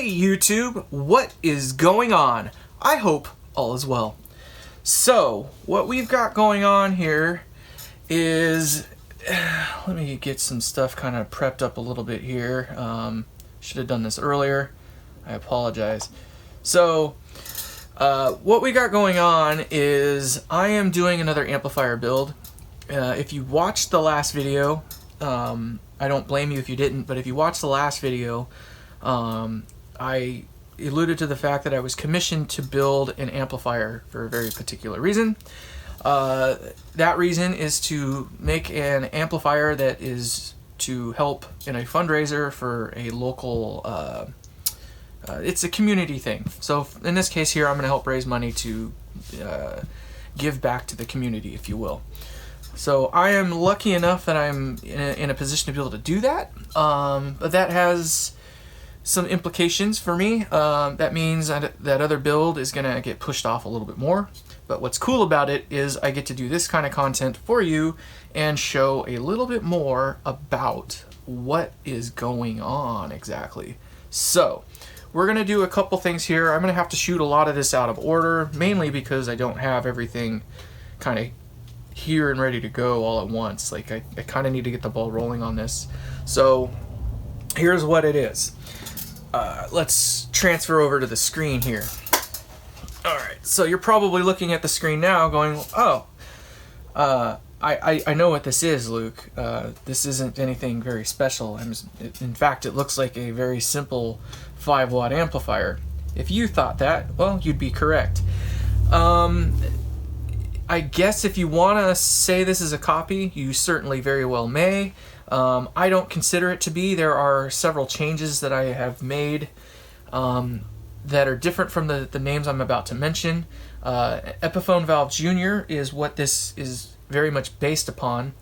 Hey YouTube, what is going on? I hope all is well. So, what we've got going on here is, let me get some stuff kind of prepped up a little bit here. Should have done this earlier. I apologize. So, what we got going on is I am doing another amplifier build. If you watched the last video, I don't blame you if you didn't, but if you watched the last video, I alluded to the fact that I was commissioned to build an amplifier for a very particular reason. That reason is to make an amplifier that is to help in a fundraiser for a local, it's a community thing. So in this case here, I'm going to help raise money to give back to the community, if you will. So I am lucky enough that I'm in a position to be able to do that, but that has some implications for me. That means that other build is going to get pushed off a little bit more. But what's cool about it is I get to do this kind of content for you and show a little bit more about what is going on exactly. So we're going to do a couple things here. I'm going to have to shoot a lot of this out of order, mainly because I don't have everything kind of here and ready to go all at once. Like I kind of need to get the ball rolling on this. So here's what it is. Let's transfer over to the screen here. Alright, so you're probably looking at the screen now going, oh, I know what this is, Luke. This isn't anything very special. In fact, it looks like a very simple 5-watt amplifier. If you thought that, well, you'd be correct. I guess if you want to say this is a copy, you certainly very well may. I don't consider it to be. There are several changes that I have made that are different from the names I'm about to mention. Epiphone Valve Jr. is what this is very much based upon,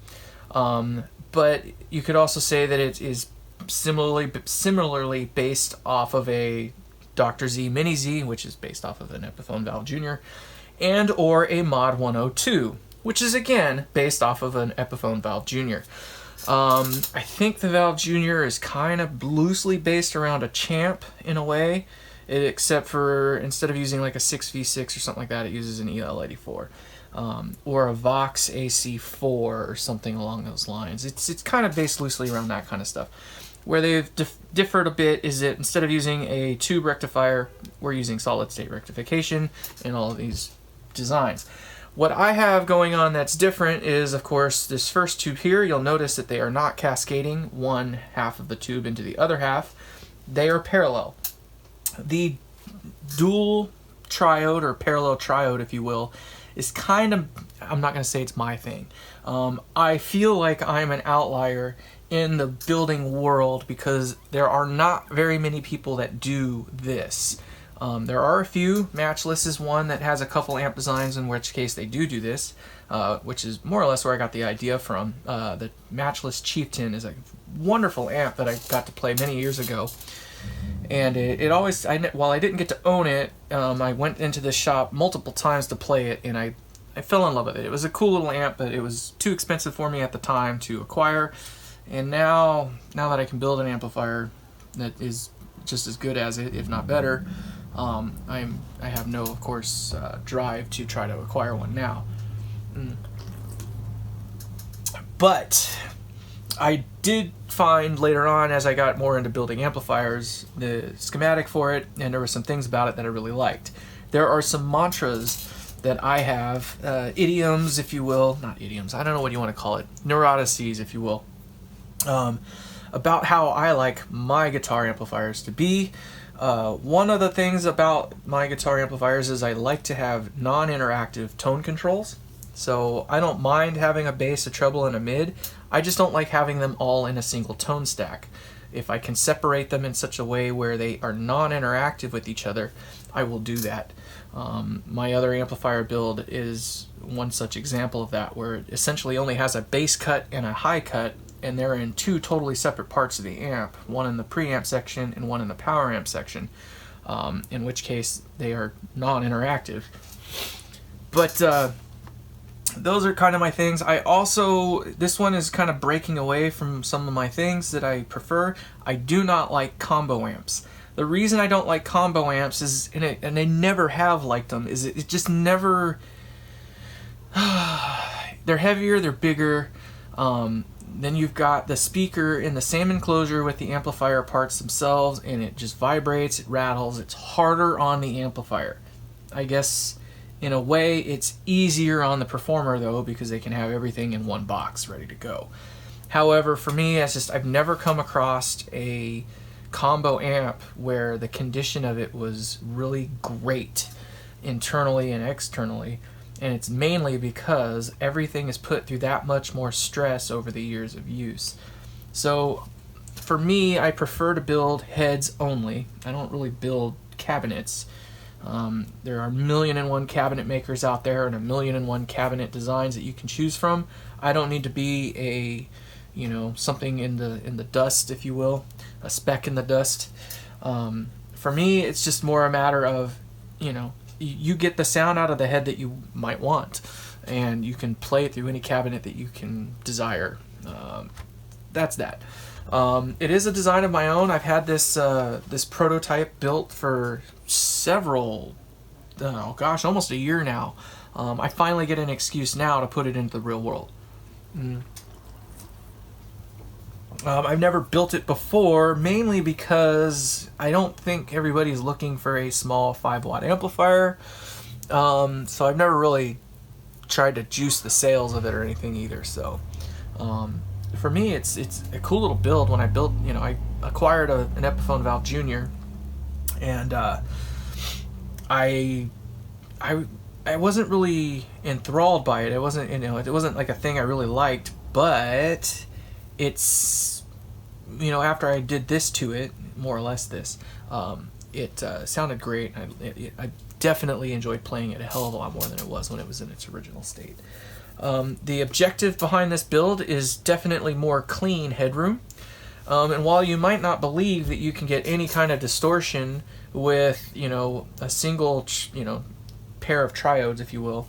but you could also say that it is similarly based off of a Dr. Z Mini Z, which is based off of an Epiphone Valve Jr., and or a Mod 102, which is again based off of an Epiphone Valve Jr. I think the Valve Jr. is kind of loosely based around a Champ in a way, except for instead of using like a 6V6 or something like that, it uses an EL84 or a Vox AC4 or something along those lines. It's kind of based loosely around that kind of stuff. Where they've differed a bit is that instead of using a tube rectifier, we're using solid state rectification in all of these designs. What I have going on that's different is, of course, this first tube here. You'll notice that they are not cascading one half of the tube into the other half. They are parallel. The dual triode, or parallel triode, if you will, is kind of, I'm not going to say it's my thing. I feel like I'm an outlier in the building world because there are not very many people that do this. There are a few. Matchless is one that has a couple amp designs in which case they do this, which is more or less where I got the idea from. The Matchless Chieftain is a wonderful amp that I got to play many years ago. And it always, while I didn't get to own it, I went into the shop multiple times to play it, and I fell in love with it. It was a cool little amp, but it was too expensive for me at the time to acquire. And now that I can build an amplifier that is just as good as it, if not better, I have no, of course, drive to try to acquire one now. But I did find later on, as I got more into building amplifiers, the schematic for it, and there were some things about it that I really liked. There are some mantras that I have, idioms, if you will, not idioms, I don't know what you want to call it, neurotices, if you will, about how I like my guitar amplifiers to be. One of the things about my guitar amplifiers is I like to have non-interactive tone controls. So I don't mind having a bass, a treble, and a mid. I just don't like having them all in a single tone stack. If I can separate them in such a way where they are non-interactive with each other, I will do that. My other amplifier build is one such example of that, where it essentially only has a bass cut and a high cut, and they're in two totally separate parts of the amp, one in the preamp section and one in the power amp section, in which case they are non-interactive. But those are kind of my things. I also, this one is kind of breaking away from some of my things that I prefer. I do not like combo amps. The reason I don't like combo amps is, and I never have liked them, is it just never. They're heavier, they're bigger. Then you've got the speaker in the same enclosure with the amplifier parts themselves, and it just vibrates, it rattles. It's harder on the amplifier. I guess in a way it's easier on the performer though, because they can have everything in one box ready to go. However, for me, it's just I've never come across a combo amp where the condition of it was really great internally and externally. And it's mainly because everything is put through that much more stress over the years of use. So for me, I prefer to build heads only. I don't really build cabinets. There are a million and one cabinet makers out there and a million and one cabinet designs that you can choose from. I don't need to be a, something in the dust, if you will, a speck in the dust. For me, it's just more a matter of, you get the sound out of the head that you might want, and you can play it through any cabinet that you can desire. That's that. It is a design of my own. I've had this prototype built for almost a year now. I finally get an excuse now to put it into the real world. I've never built it before, mainly because I don't think everybody's looking for a small 5-watt amplifier. So I've never really tried to juice the sales of it or anything either. So for me, it's a cool little build. When I built, I acquired an Epiphone Valve Junior, and I wasn't really enthralled by it. It wasn't like a thing I really liked, but it's, after I did this to it, more or less this, it sounded great. I definitely enjoyed playing it a hell of a lot more than it was when it was in its original state. The objective behind this build is definitely more clean headroom. And while you might not believe that you can get any kind of distortion with, a single, pair of triodes, if you will,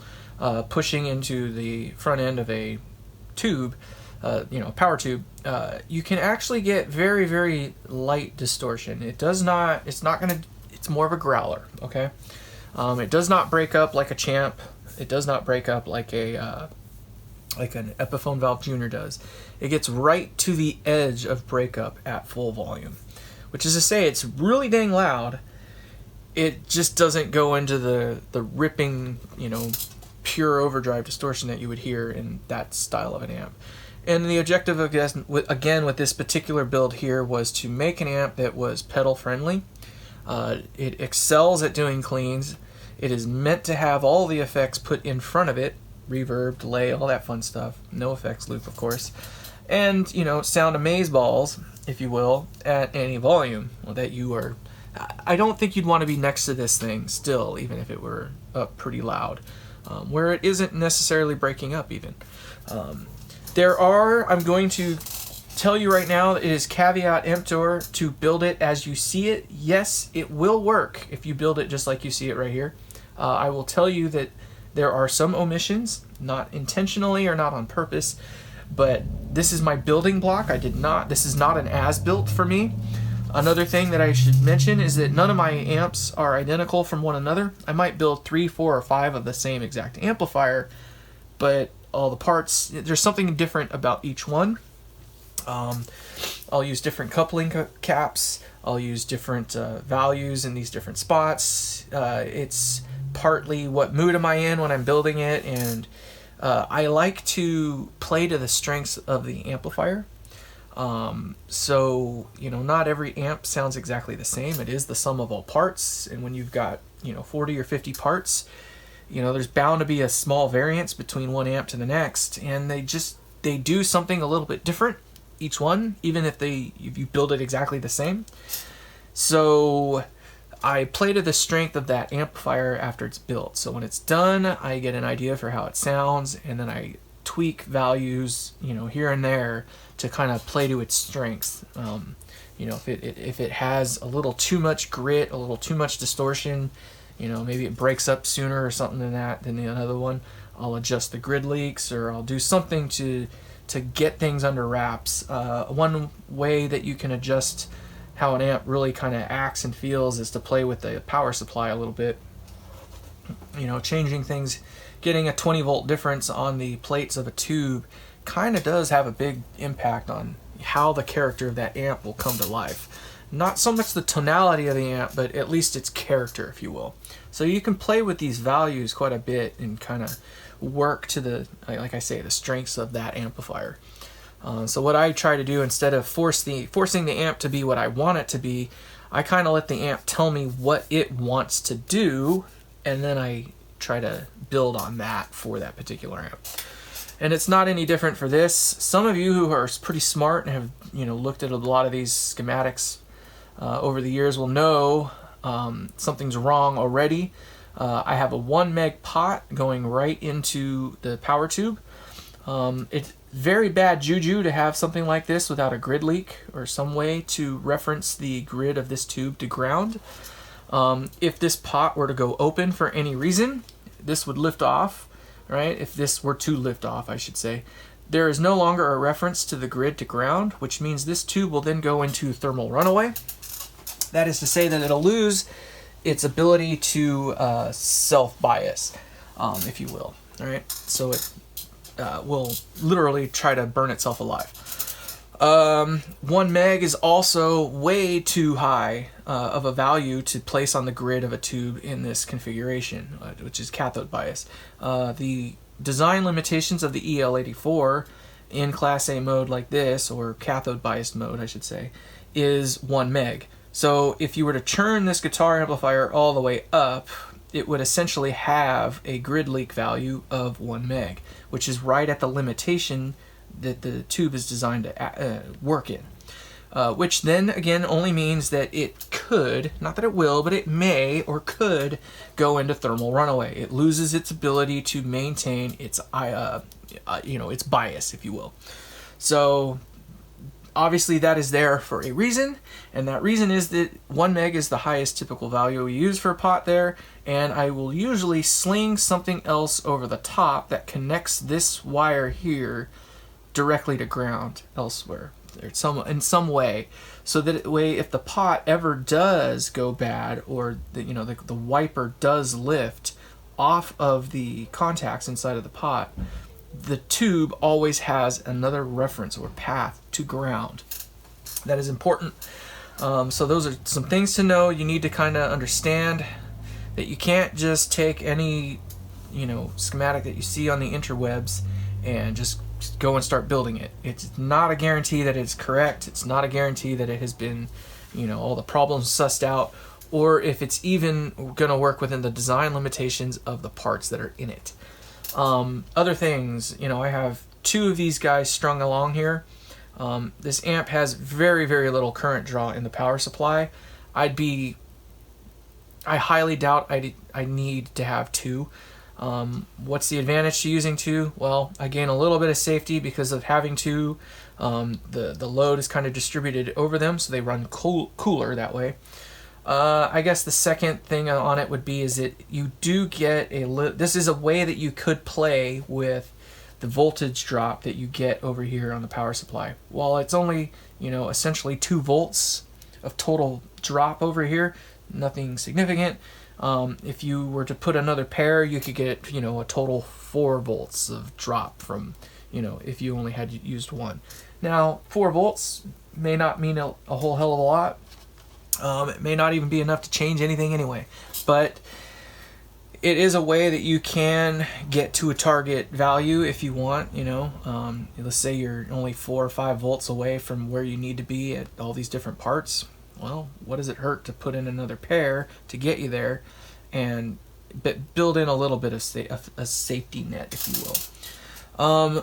pushing into the front end of a tube, power tube, you can actually get very, very light distortion. It's more of a growler, okay? It does not break up like a Champ. It does not break up like an Epiphone Valve Junior does. It gets right to the edge of breakup at full volume, which is to say it's really dang loud. It just doesn't go into the ripping, pure overdrive distortion that you would hear in that style of an amp. And the objective, again, with this particular build here, was to make an amp that was pedal friendly. It excels at doing cleans. It is meant to have all the effects put in front of it, reverb, delay, all that fun stuff. No effects loop, of course. And, sound amazeballs, if you will, at any volume that you are. I don't think you'd want to be next to this thing still, even if it were up pretty loud, where it isn't necessarily breaking up even. I'm going to tell you right now, it is caveat emptor to build it as you see it. Yes, it will work if you build it just like you see it right here. I will tell you that there are some omissions, not intentionally or not on purpose, but this is my building block. This is not an as-built for me. Another thing that I should mention is that none of my amps are identical from one another. I might build 3, 4, or 5 of the same exact amplifier, but all the parts, there's something different about each one. I'll use different coupling caps. I'll use different values in these different spots. It's partly what mood am I in when I'm building it, and I like to play to the strengths of the amplifier. So, not every amp sounds exactly the same. It is the sum of all parts, and when you've got, 40 or 50 parts, there's bound to be a small variance between one amp to the next, and they do something a little bit different, each one, even if you build it exactly the same. So I play to the strength of that amplifier after it's built. So when it's done, I get an idea for how it sounds, and then I tweak values, here and there to kind of play to its strengths. If it has a little too much grit, a little too much distortion, maybe it breaks up sooner or something than the other one, I'll adjust the grid leaks, or I'll do something to get things under wraps. One way that you can adjust how an amp really kind of acts and feels is to play with the power supply a little bit. You know, changing things, getting a 20 volt difference on the plates of a tube kind of does have a big impact on how the character of that amp will come to life. Not so much the tonality of the amp, but at least its character, if you will. So you can play with these values quite a bit and kind of work to the, like I say, the strengths of that amplifier. So what I try to do, instead of forcing the amp to be what I want it to be, I kind of let the amp tell me what it wants to do, and then I try to build on that for that particular amp. And it's not any different for this. Some of you who are pretty smart and have, you know, looked at a lot of these schematics over the years will know something's wrong already. I have a 1 meg pot going right into the power tube. It's very bad juju to have something like this without a grid leak or some way to reference the grid of this tube to ground. If this pot were to go open for any reason, this would lift off, right? If this were to lift off, I should say. There is no longer a reference to the grid to ground, which means this tube will then go into thermal runaway. That is to say that it'll lose its ability to self-bias, if you will. All right, so it will literally try to burn itself alive. 1 meg is also way too high of a value to place on the grid of a tube in this configuration, which is cathode bias. The design limitations of the EL84 in Class A mode like this, or cathode biased mode I should say, is 1 meg. So if you were to turn this guitar amplifier all the way up, it would essentially have a grid leak value of 1 meg, which is right at the limitation that the tube is designed to work in. Which then again only means that it could, not that it will, but it may or could go into thermal runaway. It loses its ability to maintain its its bias, if you will. So obviously that is there for a reason, and that reason is that 1 meg is the highest typical value we use for a pot there, and I will usually sling something else over the top that connects this wire here directly to ground elsewhere in some way, so that way if the pot ever does go bad, or the wiper does lift off of the contacts inside of the pot, the tube always has another reference or path to ground. That is important. So those are some things to know. You need to kind of understand that you can't just take any schematic that you see on the interwebs and just go and start building it. It's not a guarantee that it's correct. It's not a guarantee that it has been, all the problems sussed out, or if it's even going to work within the design limitations of the parts that are in it. Other things, I have 2 of these guys strung along here. This amp has very, very little current draw in the power supply. I highly doubt I need to have 2. What's the advantage to using 2? Well, I gain a little bit of safety because of having 2. The load is kind of distributed over them, so they run cooler that way. I guess the second thing on it would be is that you do get this is a way that you could play with the voltage drop that you get over here on the power supply. While it's only, essentially 2 volts of total drop over here, nothing significant. If you were to put another pair, you could get, a total 4 volts of drop from, if you only had used 1. Now, 4 volts may not mean a whole hell of a lot. It may not even be enough to change anything anyway, but it is a way that you can get to a target value if you want, let's say you're only 4 or 5 volts away from where you need to be at all these different parts. Well, what does it hurt to put in another pair to get you there and build in a little bit of a safety net, if you will.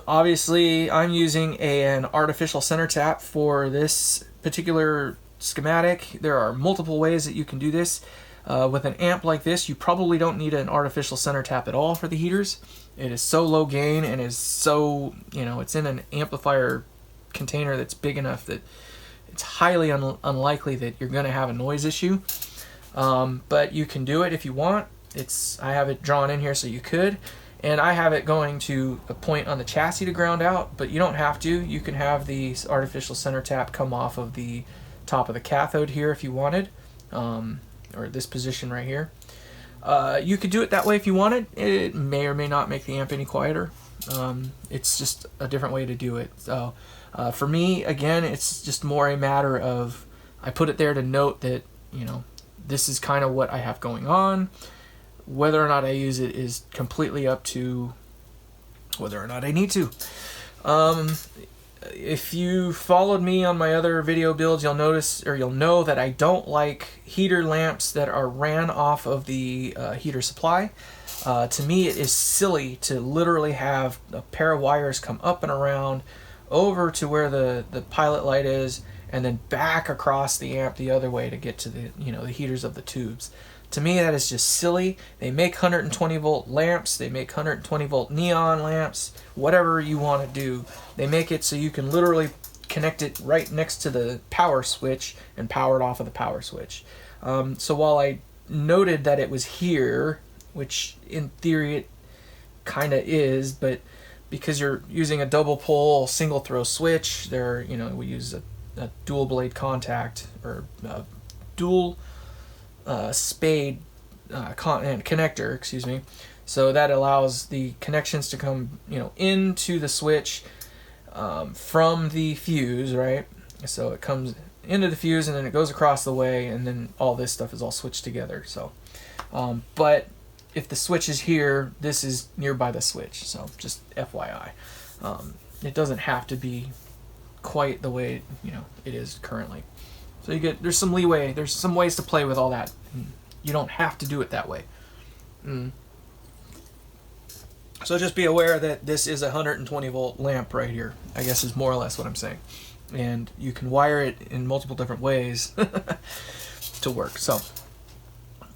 Obviously, I'm using an artificial center tap for this particular schematic. There are multiple ways that you can do this. With an amp like this, you probably don't need an artificial center tap at all for the heaters. It is so low gain and is so, it's in an amplifier container that's big enough that it's highly unlikely that you're going to have a noise issue. But you can do it if you want. I have it drawn in here so you could. And I have it going to a point on the chassis to ground out, but you don't have to. You can have the artificial center tap come off of the top of the cathode here if you wanted, or this position right here. You could do it that way if you wanted. It may or may not make the amp any quieter. It's just a different way to do it. So for me, again, it's just more a matter of, I put it there to note that, you know, this is kind of what I have going on. Whether or not I use it is completely up to whether or not I need to. If you followed me on my other video builds, you'll notice, or you'll know, that I don't like heater lamps that are ran off of the heater supply. To me, it is silly to literally have a pair of wires come up and around over to where the pilot light is, and then back across the amp the other way to get to the, you know, the heaters of the tubes. To me, that is just silly. They make 120 volt lamps, they make 120 volt neon lamps, whatever you want to do. They make it so you can literally connect it right next to the power switch and power it off of the power switch. So while I noted that it was here, which in theory it kind of is, but because you're using a double pole single throw switch, there, you know, we use a dual blade contact, or dual spade connector, excuse me. So that allows the connections to come, you know, into the switch from the fuse, right? So it comes into the fuse and then it goes across the way, and then all this stuff is all switched together. So, but if the switch is here, this is nearby the switch. So just FYI, it doesn't have to be quite the way, you know, it is currently. So you get, there's some leeway, there's some ways to play with all that. You don't have to do it that way. So just be aware that this is a 120 volt lamp right here, I guess is more or less what I'm saying. And you can wire it in multiple different ways to work. So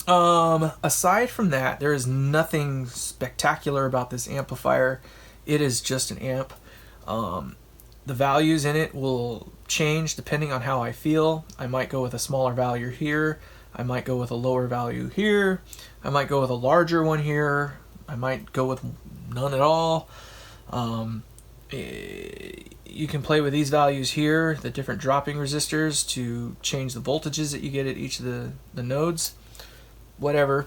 aside from that, there is nothing spectacular about this amplifier. It is just an amp. The values in it will change depending on how I feel. I might go with a smaller value here. I might go with a lower value here. I might go with a larger one here. I might go with none at all. You can play with these values here, the different dropping resistors, to change the voltages that you get at each of the nodes. Whatever.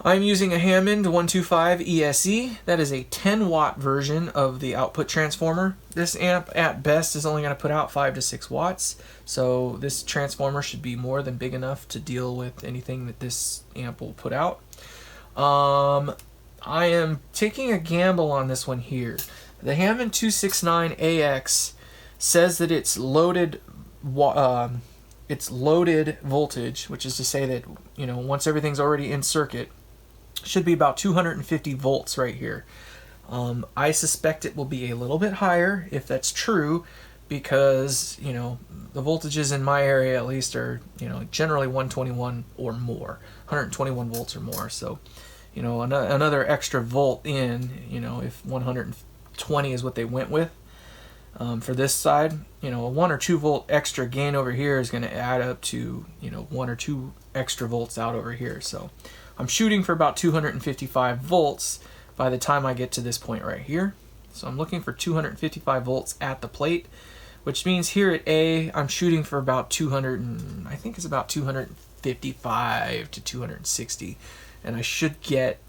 I'm using a Hammond 125 ESE. That is a 10 watt version of the output transformer. This amp at best is only going to put out 5 to 6 watts. So this transformer should be more than big enough to deal with anything that this amp will put out. I am taking a gamble on this one here. The Hammond 269AX says that it's loaded voltage, which is to say that, you know, once everything's already in circuit, should be about 250 volts right here. I suspect it will be a little bit higher if that's true, because, you know, the voltages in my area at least are, you know, generally 121 or more, 121 volts or more. So, you know, another extra volt in, you know, if 120 is what they went with for this side, you know, a 1 or 2 volt extra gain over here is going to add up to, you know, 1 or 2 extra volts out over here. So I'm shooting for about 255 volts by the time I get to this point right here. So I'm looking for 255 volts at the plate, which means here at A, I'm shooting for about 200, I think it's about 255 to 260. And I should get,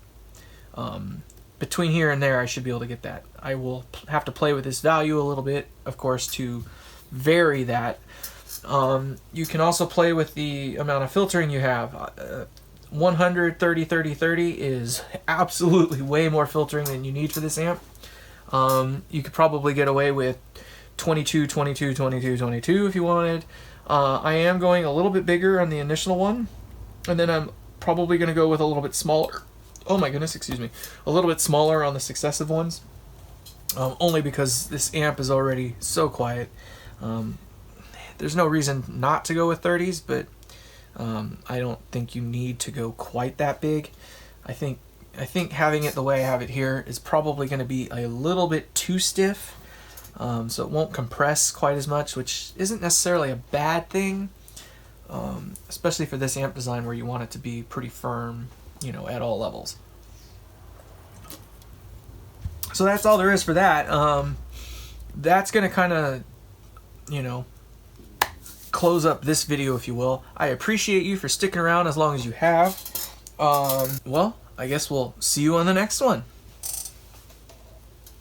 between here and there, I should be able to get that. I will have to play with this value a little bit, of course, to vary that. You can also play with the amount of filtering you have. 100, 30, 30, 30 is absolutely way more filtering than you need for this amp. You could probably get away with 22, 22, 22, 22 if you wanted. I am going a little bit bigger on the initial one, and then I'm probably going to go with a little bit smaller. Oh my goodness, excuse me. A little bit smaller on the successive ones, only because this amp is already so quiet. There's no reason not to go with 30s, but I don't think you need to go quite that big. I think having it the way I have it here is probably going to be a little bit too stiff, so it won't compress quite as much, which isn't necessarily a bad thing, especially for this amp design where you want it to be pretty firm, you know, at all levels. So that's all there is for that. That's going to kind of, you know, close up this video, if you will. I appreciate you for sticking around as long as you have. Well, I guess we'll see you on the next one.